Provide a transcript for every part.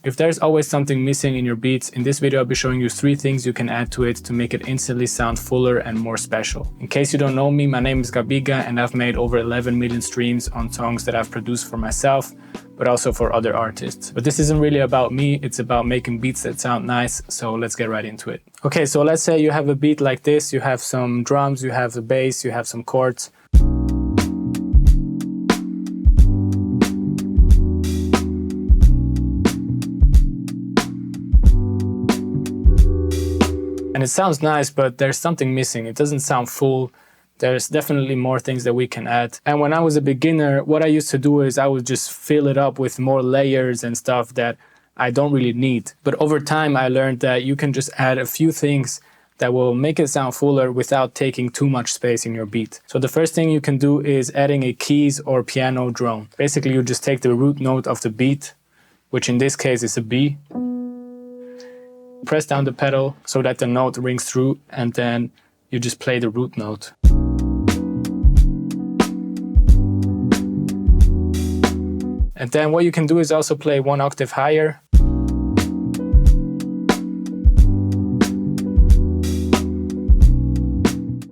If there's always something missing in your beats, in this video I'll be showing you 3 things you can add to it to make it instantly sound fuller and more special. In case you don't know me, my name is Gabiga and I've made over 11 million streams on songs that I've produced for myself, but also for other artists. But this isn't really about me, it's about making beats that sound nice, so let's get right into it. Okay, so let's say you have a beat like this, you have some drums, you have the bass, you have some chords. And it sounds nice, but there's something missing. It doesn't sound full. There's definitely more things that we can add. And when I was a beginner, what I used to do is I would just fill it up with more layers and stuff that I don't really need. But over time, I learned that you can just add a few things that will make it sound fuller without taking too much space in your beat. So the first thing you can do is adding a keys or piano drone. Basically, you just take the root note of the beat, which in this case is a B. Press down the pedal so that the note rings through, and then you just play the root note. And then what you can do is also play 1 octave higher.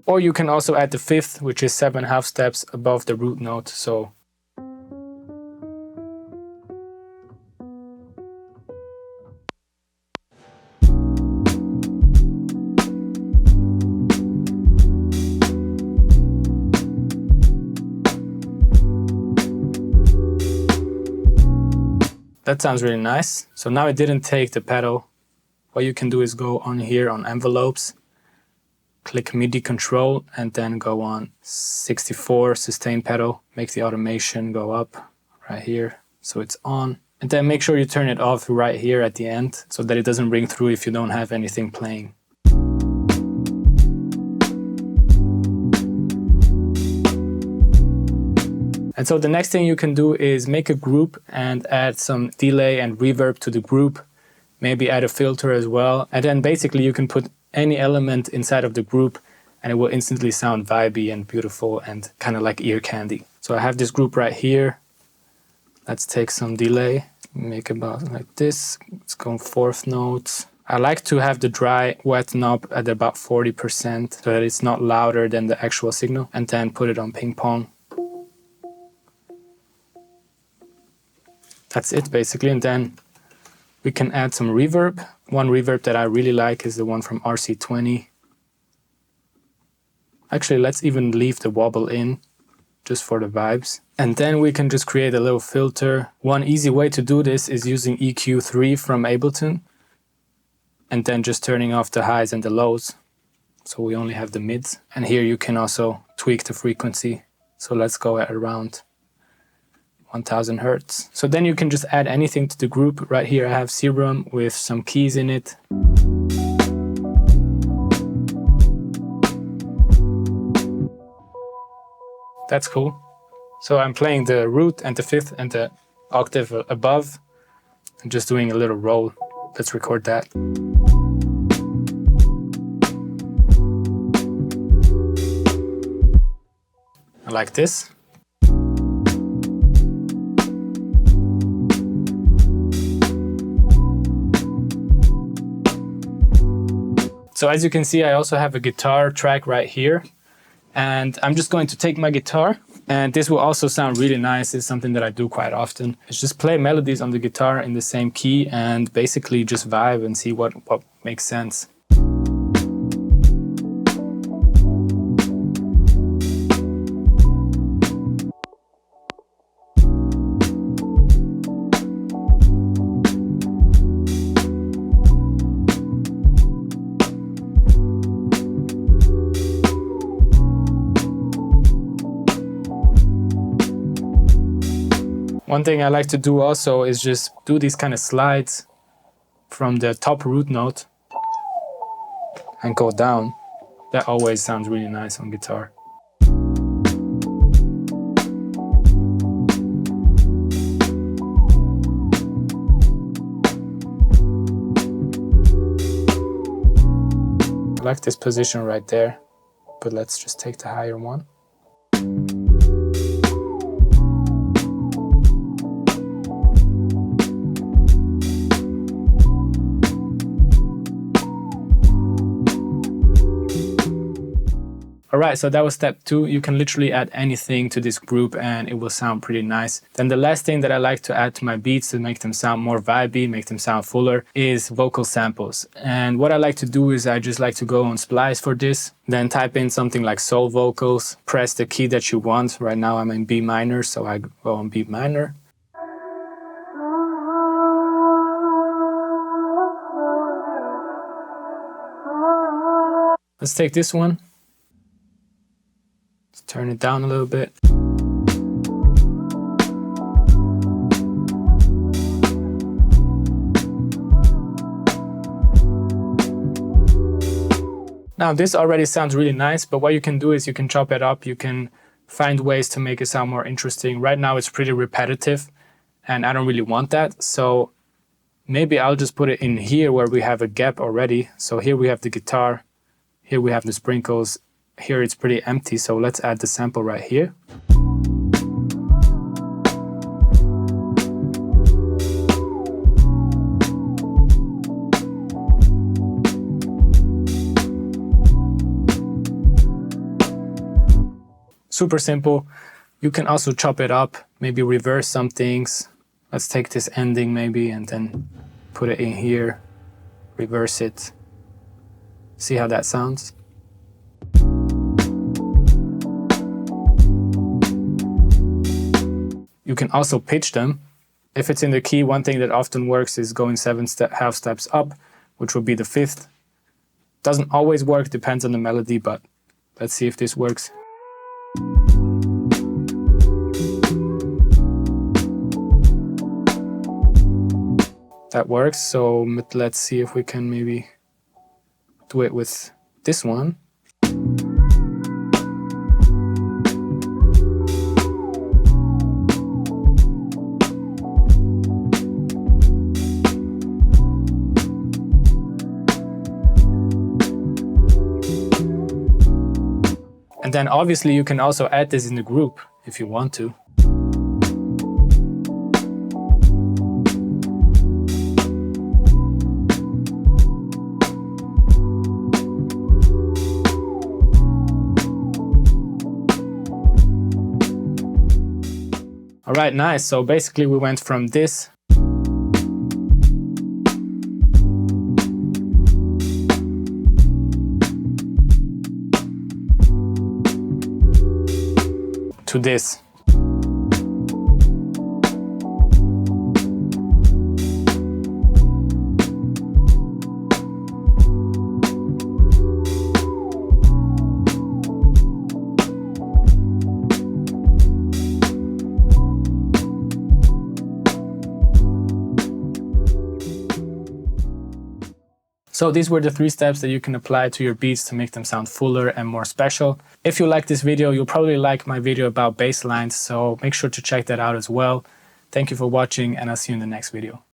Or you can also add the 5th, which is 7 half steps above the root note. So that sounds really nice. So now it didn't take the pedal. What you can do is go on here on envelopes, click MIDI control, and then go on 64 sustain pedal. Make the automation go up right here so it's on. And then make sure you turn it off right here at the end so that it doesn't ring through if you don't have anything playing. And so the next thing you can do is make a group and add some delay and reverb to the group. Maybe add a filter as well. And then basically you can put any element inside of the group and it will instantly sound vibey and beautiful and kind of like ear candy. So I have this group right here. Let's take some delay, make about like this. Let's go 4th notes. I like to have the dry wet knob at about 40% so that it's not louder than the actual signal, and then put it on ping pong. That's it basically, and then we can add some reverb. One reverb that I really like is the one from RC20. Actually, let's even leave the wobble in, just for the vibes. And then we can just create a little filter. One easy way to do this is using EQ3 from Ableton, and then just turning off the highs and the lows. So we only have the mids. And here you can also tweak the frequency. So let's go at around 1000 Hertz. So then you can just add anything to the group. Right here I have Serum with some keys in it. That's cool. So I'm playing the root and the 5th and the octave above. I'm just doing a little roll. Let's record that. I like this. So as you can see, I also have a guitar track right here. And I'm just going to take my guitar, and this will also sound really nice. It's something that I do quite often. It's just play melodies on the guitar in the same key and basically just vibe and see what makes sense. One thing I like to do also is just do these kind of slides from the top root note and go down. That always sounds really nice on guitar. I like this position right there, but let's just take the higher one. All right, so that was step 2. You can literally add anything to this group and it will sound pretty nice. Then the last thing that I like to add to my beats to make them sound more vibey, make them sound fuller, is vocal samples. And what I like to do is I just like to go on Splice for this, then type in something like soul vocals, press the key that you want. Right now I'm in B minor, so I go on B minor. Let's take this one. Let's turn it down a little bit. Now this already sounds really nice, but what you can do is you can chop it up. You can find ways to make it sound more interesting. Right now it's pretty repetitive and I don't really want that. So maybe I'll just put it in here where we have a gap already. So here we have the guitar, here we have the sprinkles, here it's pretty empty. So let's add the sample right here. Super simple. You can also chop it up, maybe reverse some things. Let's take this ending maybe and then put it in here, reverse it. See how that sounds? You can also pitch them. If it's in the key, one thing that often works is going 7 half steps up, which would be the 5th. Doesn't always work, depends on the melody, but let's see if this works. That works, so let's see if we can maybe do it with this one. And then obviously you can also add this in the group if you want to. All right, nice. So basically we went from this to this. So these were the 3 steps that you can apply to your beats to make them sound fuller and more special. If you like this video, you'll probably like my video about bass lines, so make sure to check that out as well. Thank you for watching and I'll see you in the next video.